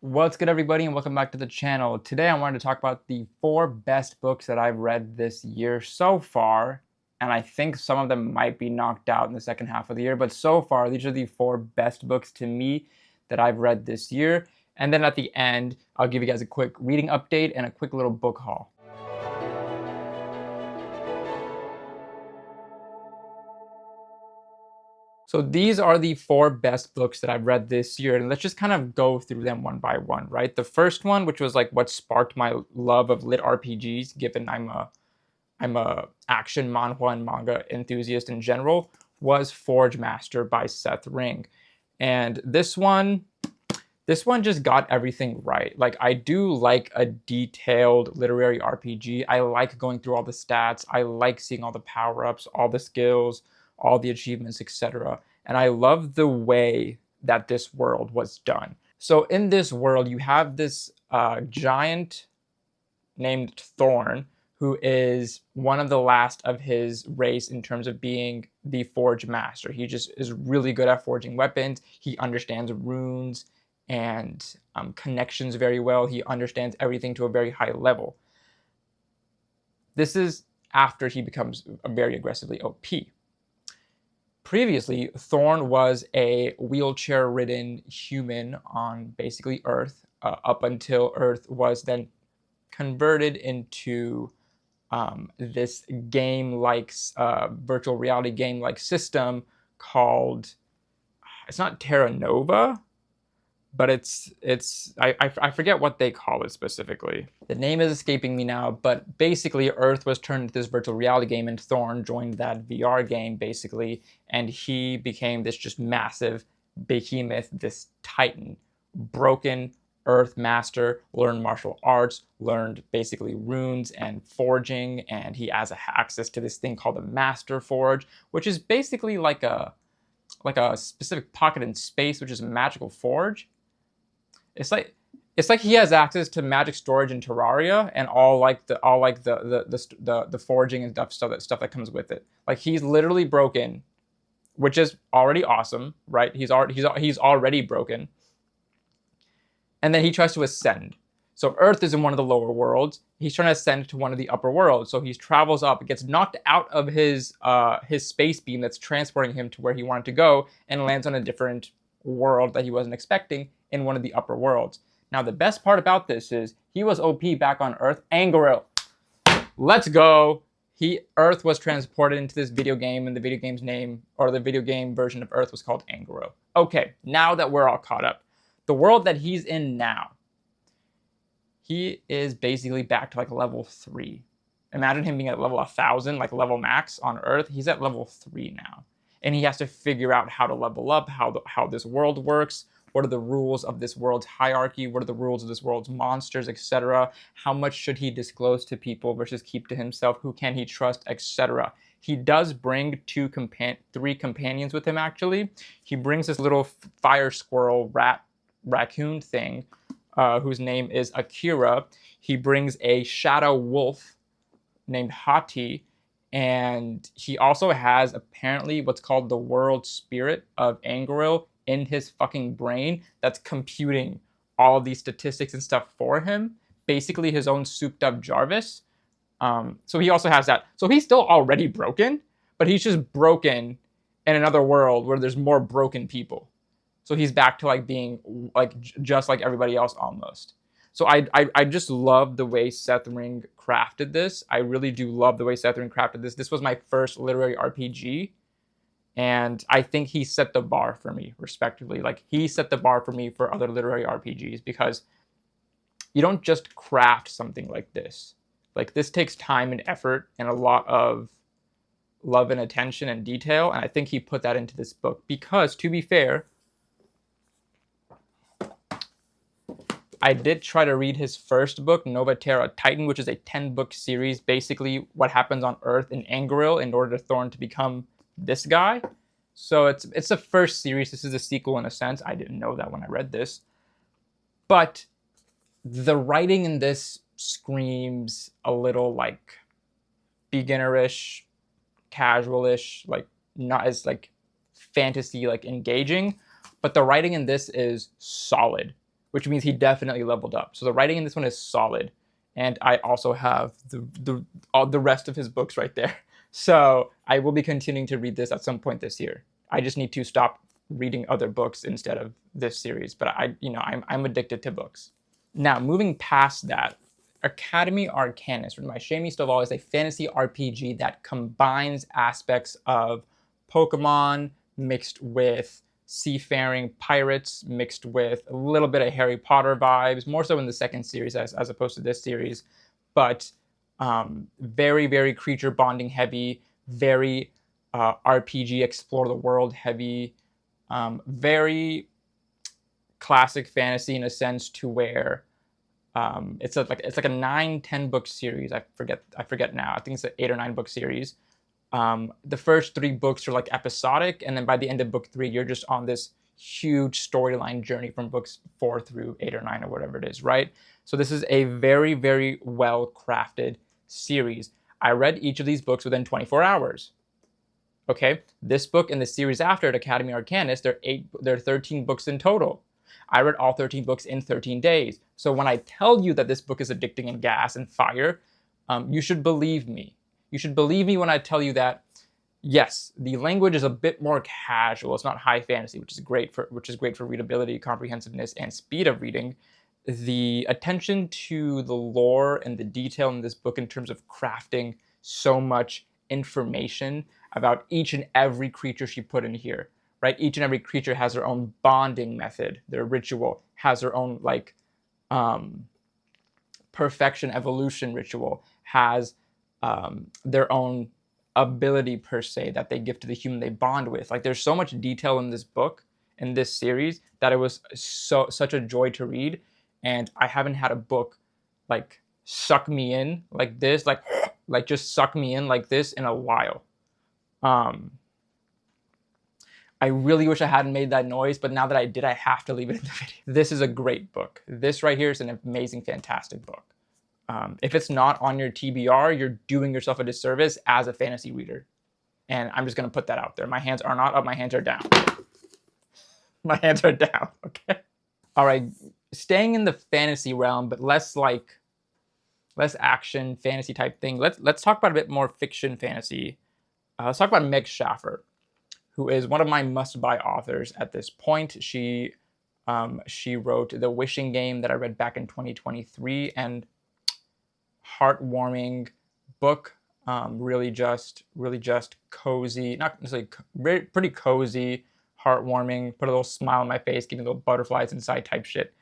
What's good, everybody, and welcome back to the channel. Today I wanted to talk about the 4 best books that I've read this year so far, and I think some of them might be knocked out in the second half of the year, but so far these are the 4 best books to me that I've read this year. And then at the end, I'll give you guys a quick reading update and a quick little book haul. So these are the 4 best books that I've read this year, and let's just kind of go through them one by one, right? The first one, which was like what sparked my love of lit RPGs, given I'm a action manhwa and manga enthusiast in general, was Forge Master by Seth Ring. And this one just got everything right. Like, I do like a detailed literary RPG. I like going through all the stats. I like seeing all the power-ups, all the skills, all the achievements, etc. And I love the way that this world was done. So in this world, you have this giant named Thorn, who is one of the last of his race in terms of being the Forge Master. He just is really good at forging weapons. He understands runes and connections very well. He understands everything to a very high level. This is after he becomes very aggressively OP. Previously, Thorn was a wheelchair-ridden human on basically Earth, up until Earth was then converted into this game-like, virtual reality game-like system called, it's not Terra Nova, but I forget what they call it specifically. The name is escaping me now, but basically Earth was turned into this virtual reality game, and Thorn joined that VR game basically, and he became this just massive behemoth, this titan, broken Earth Master, learned martial arts, learned basically runes and forging, and he has access to this thing called the Master Forge, which is basically like a specific pocket in space, which is a magical forge. It's like he has access to magic storage in Terraria and all the forging and stuff that comes with it. Like, he's literally broken, which is already awesome, right? He's already broken. And then he tries to ascend. So Earth is in one of the lower worlds. He's trying to ascend to one of the upper worlds. So he travels up, gets knocked out of his space beam that's transporting him to where he wanted to go, and lands on a different world that he wasn't expecting in one of the upper worlds. Now, the best part about this is he was OP back on Earth. Angoril, let's go. Earth was transported into this video game, and the video game's name, or the video game version of Earth, was called Angoril. Okay, now that we're all caught up, the world that he's in now, he is basically back to like level 3. Imagine him being at level 1,000, like level max on Earth. He's at level 3 now. And he has to figure out how to level up, how this world works, what are the rules of this world's hierarchy, what are the rules of this world's monsters, etc. How much should he disclose to people versus keep to himself? Who can he trust, etc. He does bring 3 companions with him, actually. He brings this little fire squirrel raccoon thing, whose name is Akira. He brings a shadow wolf named Hati, and he also has apparently what's called the world spirit of Angoril in his fucking brain that's computing all of these statistics and stuff for him. Basically his own souped up Jarvis. So he also has that. So he's still already broken, but he's just broken in another world where there's more broken people. So he's back to like being like just like everybody else almost. So I just love the way Seth Ring crafted this. I really do love the way Seth Ring crafted this. This was my first literary RPG, and I think he set the bar for me, respectively. Like, he set the bar for me for other literary RPGs, because you don't just craft something like this. Like, this takes time and effort and a lot of love and attention and detail, and I think he put that into this book because, to be fair, I did try to read his first book, Nova Terra Titan, which is a 10-book series, basically what happens on Earth in Angoril in order for Thorn to become this guy. So it's the first series. This is a sequel in a sense. I didn't know that when I read this. But the writing in this screams a little like beginnerish, casualish, like not as like fantasy like engaging, but the writing in this is solid, which means he definitely leveled up. So the writing in this one is solid. And I also have all the rest of his books right there. So I will be continuing to read this at some point this year. I just need to stop reading other books instead of this series. But I'm addicted to books. Now, moving past that, Academy Arcanist, written by Shamie Stovall, is a fantasy RPG that combines aspects of Pokemon mixed with seafaring pirates, mixed with a little bit of Harry Potter vibes, more so in the second series as opposed to this series, but very, very creature bonding heavy, very RPG explore the world heavy, very classic fantasy in a sense to where it's like a 9-10 book series. I forget now. I think it's an 8 or 9 book series. The first 3 books are like episodic, and then by the end of book 3, you're just on this huge storyline journey from books 4 through 8 or 9 or whatever it is, right? So this is a very, very well crafted series. I read each of these books within 24 hours. Okay, this book and the series after it, Academy Arcanist, there are 13 books in total. I read all 13 books in 13 days. So when I tell you that this book is addicting and gas and fire, you should believe me. You should believe me when I tell you that, yes, the language is a bit more casual. It's not high fantasy, which is great for readability, comprehensiveness, and speed of reading. The attention to the lore and the detail in this book in terms of crafting so much information about each and every creature she put in here, right? Each and every creature has their own bonding method. Their ritual has their own perfection evolution ritual, has their own ability per se that they give to the human they bond with. Like there's so much detail in this book, in this series, that it was such a joy to read. And I haven't had a book like suck me in like this, like just suck me in like this in a while. I really wish I hadn't made that noise, but now that I did, I have to leave it in the video. This is a great book. This right here is an amazing, fantastic book. If it's not on your TBR, you're doing yourself a disservice as a fantasy reader. And I'm just going to put that out there. My hands are not up, my hands are down. My hands are down, okay? All right, staying in the fantasy realm, but less action, fantasy type thing. Let's talk about a bit more fiction fantasy. Let's talk about Meg Schaffer, who is one of my must-buy authors at this point. She wrote The Wishing Game that I read back in 2023, and heartwarming book, really just cozy, not necessarily pretty cozy, heartwarming, put a little smile on my face, give me little butterflies inside type shit.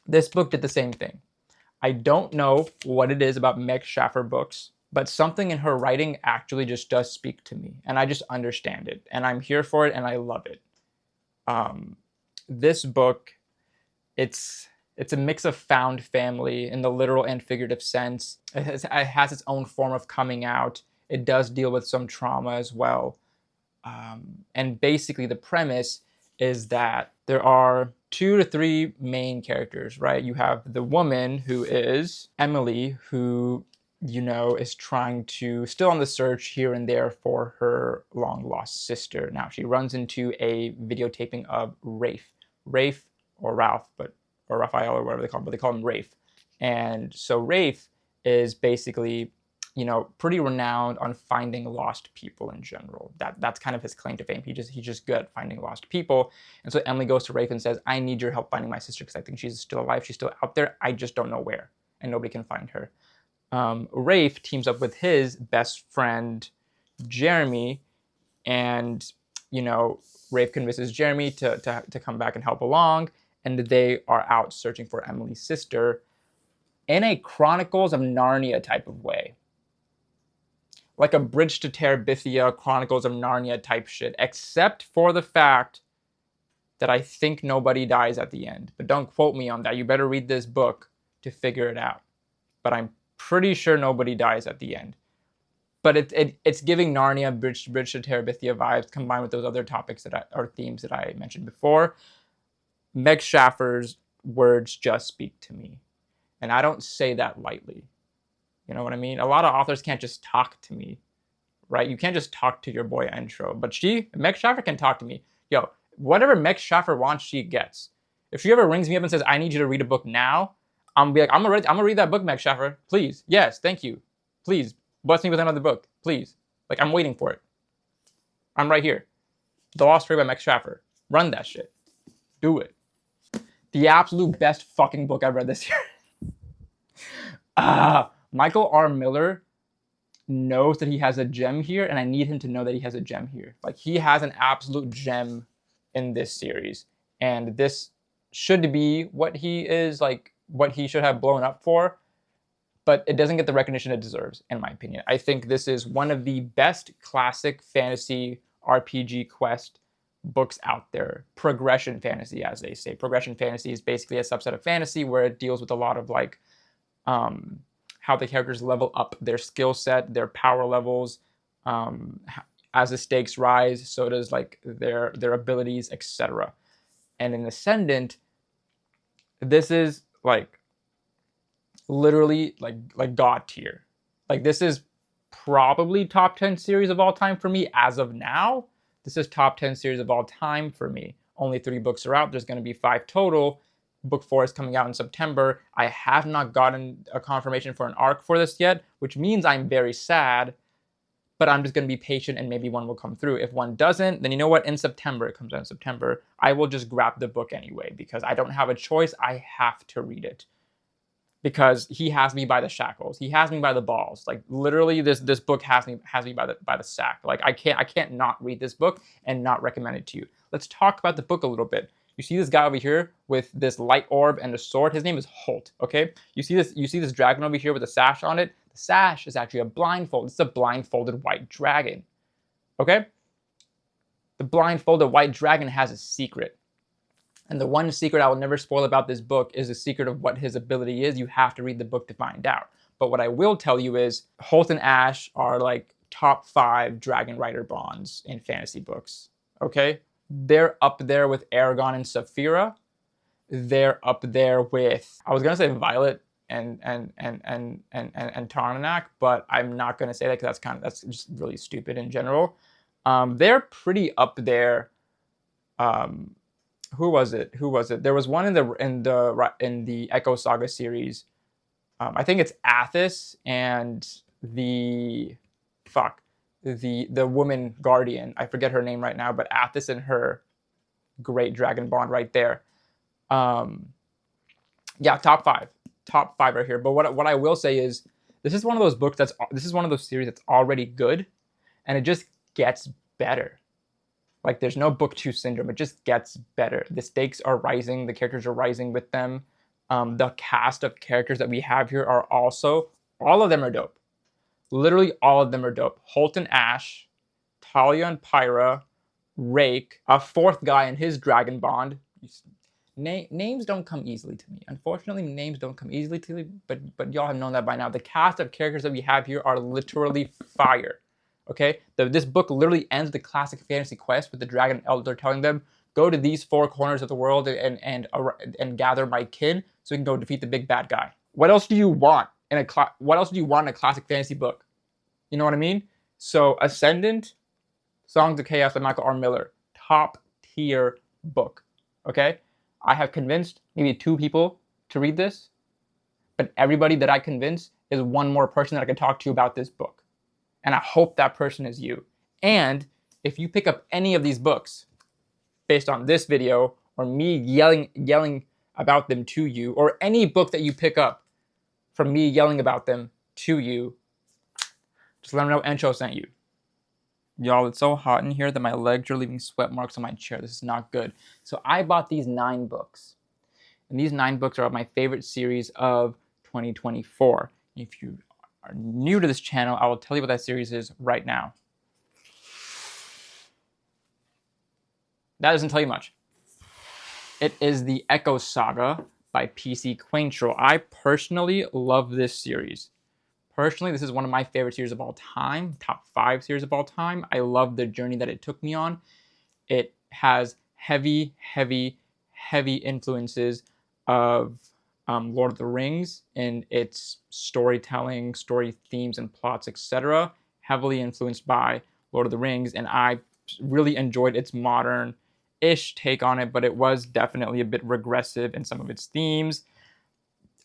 This book did the same thing. I don't know what it is about Meg Schaffer books, but something in her writing actually just does speak to me, and I just understand it, and I'm here for it, and I love it. This book, it's a mix of found family in the literal and figurative sense. It has its own form of coming out. It does deal with some trauma as well. And basically the premise is that there are 2 to 3 main characters, right? You have the woman who is Emily, who, is trying to, still on the search here and there for her long lost sister. Now she runs into a videotaping of Rafe or Ralph, or Raphael or whatever they call him, but they call him Rafe. And so Rafe is basically, pretty renowned on finding lost people in general. That's kind of his claim to fame. He's just good at finding lost people. And so Emily goes to Rafe and says, I need your help finding my sister because I think she's still alive. She's still out there. I just don't know where. And nobody can find her. Rafe teams up with his best friend, Jeremy, and, Rafe convinces Jeremy to come back and help along. And they are out searching for Emily's sister in a Chronicles of Narnia type of way. Like a Bridge to Terabithia, Chronicles of Narnia type shit, except for the fact that I think nobody dies at the end. But don't quote me on that. You better read this book to figure it out. But I'm pretty sure nobody dies at the end. But it's giving Narnia, Bridge to Terabithia vibes combined with those other topics or themes that I mentioned before. Meg Schaffer's words just speak to me. And I don't say that lightly. You know what I mean? A lot of authors can't just talk to me, right? You can't just talk to your boy Entro. But Meg Schaffer can talk to me. Yo, whatever Meg Schaffer wants, she gets. If she ever rings me up and says, I need you to read a book now, I'm gonna be like, I'm gonna read that book, Meg Schaffer. Please. Yes, thank you. Please. Bless me with another book. Please. Like, I'm waiting for it. I'm right here. The Lost Story by Meg Schaffer. Run that shit. Do it. The absolute best fucking book I've read this year. Michael R. Miller knows that he has a gem here, and I need him to know that he has a gem here. Like, he has an absolute gem in this series, and this should be what he is, like, what he should have blown up for, but it doesn't get the recognition it deserves, in my opinion. I think this is one of the best classic fantasy RPG quest books out there. Progression fantasy, as they say. Progression fantasy is basically a subset of fantasy where it deals with a lot of, like, how the characters level up their skill set, their power levels. As the stakes rise, so does, like, their abilities, etc. And in Ascendant, this is, like, literally like god tier. Like, this is probably top 10 series of all time for me as of now. This is top 10 series of all time for me. Only 3 books are out. There's going to be 5 total. Book 4 is coming out in September. I have not gotten a confirmation for an arc for this yet, which means I'm very sad, but I'm just going to be patient and maybe one will come through. If one doesn't, then you know what? In September, it comes out in September, I will just grab the book anyway because I don't have a choice. I have to read it because he has me by the shackles. He has me by the balls. Like, literally, this book has me by the sack. Like, I can't not read this book and not recommend it to you. Let's talk about the book a little bit. You see this guy over here with this light orb and a sword. His name is Holt, okay? You see this dragon over here with a sash on it. The sash is actually a blindfold. It's a blindfolded white dragon, okay? The blindfolded white dragon has a secret. And the one secret I will never spoil about this book is the secret of what his ability is. You have to read the book to find out. But what I will tell you is Holt and Ash are, like, top 5 dragon rider bonds in fantasy books, okay? They're up there with Aragon and Saphira. They're up there with, I was gonna say Violet and Tarnanak, but I'm not gonna say that because that's just really stupid in general. They're pretty up there. Who was it? There was one in the Echoes Saga series. I think it's Athos and the woman guardian. I forget her name right now, but Athos and her, great dragon bond right there. Yeah, top 5 right here. But what I will say is this is one of those books this is one of those series that's already good, and it just gets better. Like, there's no book 2 syndrome. It just gets better. The stakes are rising. The characters are rising with them. The cast of characters that we have here are also, all of them are dope. Literally all of them are dope. Holt and Ash, Talia and Pyra, Rake, a 4th guy and his dragon bond. Names don't come easily to me. Unfortunately, names don't come easily to me, but y'all have known that by now. The cast of characters that we have here are literally fire. Okay? This book literally ends the classic fantasy quest with the dragon elder telling them, go to these 4 corners of the world and gather my kin so we can go defeat the big bad guy. What else do you want in a classic fantasy book? You know what I mean? So Ascendant, Songs of Chaos by Michael R. Miller, top tier book. Okay? I have convinced maybe 2 people to read this, but everybody that I convince is one more person that I can talk to about this book. And I hope that person is you. And if you pick up any of these books based on this video or me yelling about them to you, or any book that you pick up from me yelling about them to you, just let them know Encho sent you. Y'all, it's so hot in here that my legs are leaving sweat marks on my chair. This is not good. So I bought these 9 books. And these 9 books are my favorite series of 2024. If you are new to this channel, I will tell you what that series is right now. That doesn't tell you much. It is the Echoes Saga by PC Quaintro. I personally love this series. Personally, this is one of my favorite series of all time, top 5 series of all time. I love the journey that it took me on. It has heavy influences of Lord of the Rings in its storytelling, story themes and plots, etc. Heavily influenced by Lord of the Rings, and I really enjoyed its modern ish take on it, but it was definitely a bit regressive in some of its themes.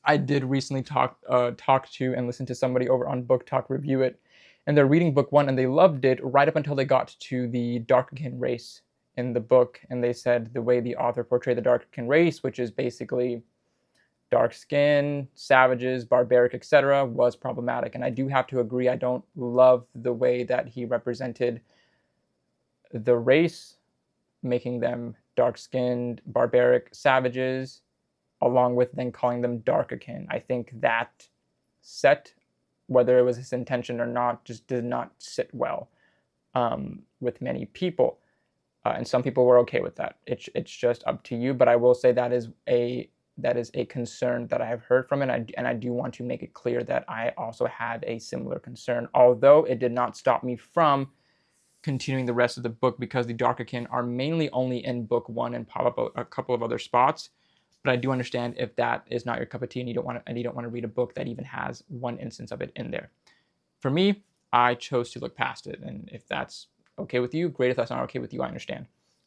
I did recently talk to and listen to somebody over on Book Talk review it, and they're reading book 1 and they loved it right up until they got to the Darkakin race in the book, and they said the way the author portrayed the Darkakin race, which is basically dark skin, savages, barbaric, etc., was problematic. And I do have to agree, I don't love the way that he represented the race, making them dark-skinned, barbaric savages, along with then calling them Darkakin. I think that set, whether it was his intention or not, just did not sit well with many people. And some people were okay with that. It's just up to you. But I will say that is a concern that I have heard from it, and I do want to make it clear that I also had a similar concern, although it did not stop me from continuing the rest of the book, because the Darkakin are mainly only in book 1 and pop up a couple of other spots. But I do understand if that is not your cup of tea and you don't want to read a book that even has one instance of it in there. For me, I chose to look past it, and if that's okay with you, great. If that's not okay with you, I understand.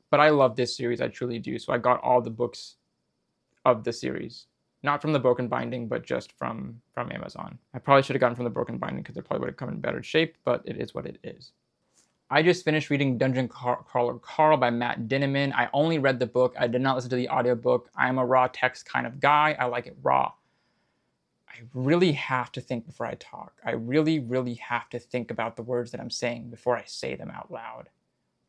But I love this series, I truly do. So I got all the books of the series, not from the Broken Binding, but just from Amazon. I probably should have gotten from the Broken Binding because it probably would have come in better shape, but it is what it is. I just finished reading Dungeon Crawler Carl by Matt Dinniman. I only read the book. I did not listen to the audiobook. I'm a raw text kind of guy. I like it raw. I really have to think before I talk. I really, really have to think about the words that I'm saying before I say them out loud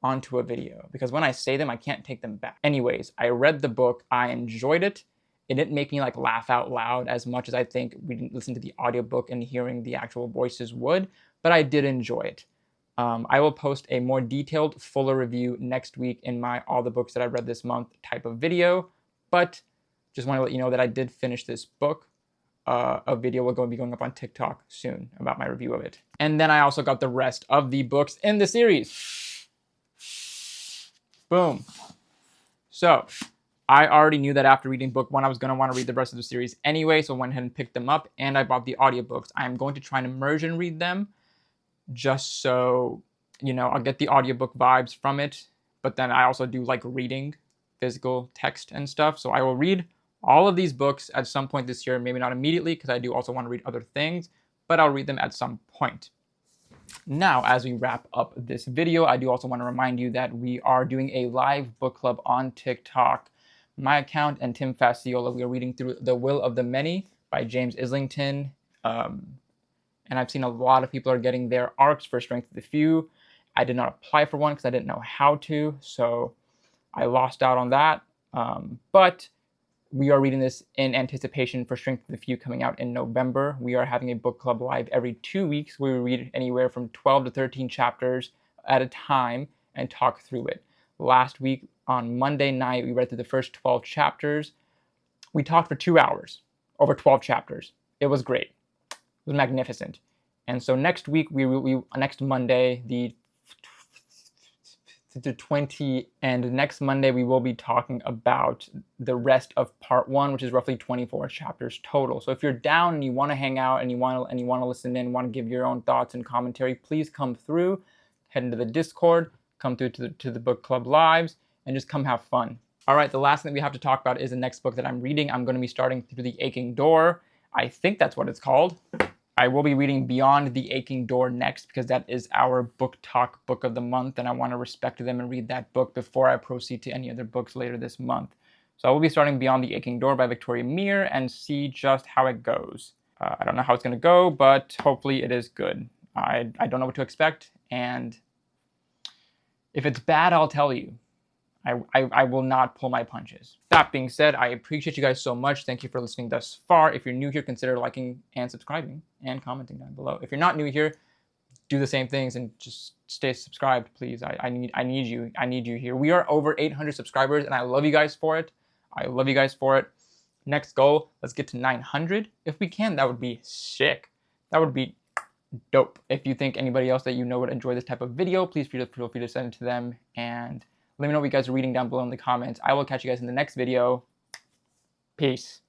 onto a video, because when I say them, I can't take them back. Anyways, I read the book. I enjoyed it. It didn't make me like laugh out loud as much as I think reading, listening to the audiobook and hearing the actual voices would, but I did enjoy it. I will post a more detailed, fuller review next week in my all the books that I read this month type of video, but just want to let you know that I did finish this book. A video will be going up on TikTok soon about my review of it. And then I also got the rest of the books in the series. Boom. So I already knew that after reading book 1, I was going to want to read the rest of the series anyway, so I went ahead and picked them up, and I bought the audiobooks. I am going to try and immerse and read them, just so, you know, I'll get the audiobook vibes from it, but then I also do like reading physical text and stuff, so I will read all of these books at some point this year, maybe not immediately, because I do also want to read other things, but I'll read them at some point. Now, as we wrap up this video, I do also want to remind you that we are doing a live book club on TikTok. My account and Tim Fasciola, we are reading through The Will of the Many by James Islington. And I've seen a lot of people are getting their arcs for Strength of the Few. I did not apply for one because I didn't know how to, so I lost out on that. But we are reading this in anticipation for Strength of the Few coming out in November. We are having a book club live every 2 weeks where we read anywhere from 12 to 13 chapters at a time and talk through it. Last week on Monday night, we read through the first 12 chapters. We talked for 2 hours over 12 chapters. It was great. It was magnificent. And so next week, next Monday, the 20, and next Monday we will be talking about the rest of part 1, which is roughly 24 chapters total. So if you're down and you want to hang out and you want to listen in, want to give your own thoughts and commentary, please come through, head into the Discord, come through to the book club lives, and just come have fun. All right, the last thing that we have to talk about is the next book that I'm reading. I'm going to be starting Through the Aching Door. I think that's what it's called. I will be reading Beyond the Aching Door next, because that is our book talk book of the month, and I want to respect them and read that book before I proceed to any other books later this month. So I will be starting Beyond the Aching Door by Victoria Meir and see just how it goes. I don't know how it's going to go, but hopefully it is good. I don't know what to expect, and if it's bad, I'll tell you. I will not pull my punches. That being said, I appreciate you guys so much. Thank you for listening thus far. If you're new here, consider liking and subscribing and commenting down below. If you're not new here, do the same things and just stay subscribed, please. I need you here. We are over 800 subscribers, and I love you guys for it. I love you guys for it. Next goal, let's get to 900. If we can, that would be sick. That would be dope. If you think anybody else that you know would enjoy this type of video, please feel free to send it to them, and let me know what you guys are reading down below in the comments. I will catch you guys in the next video. Peace.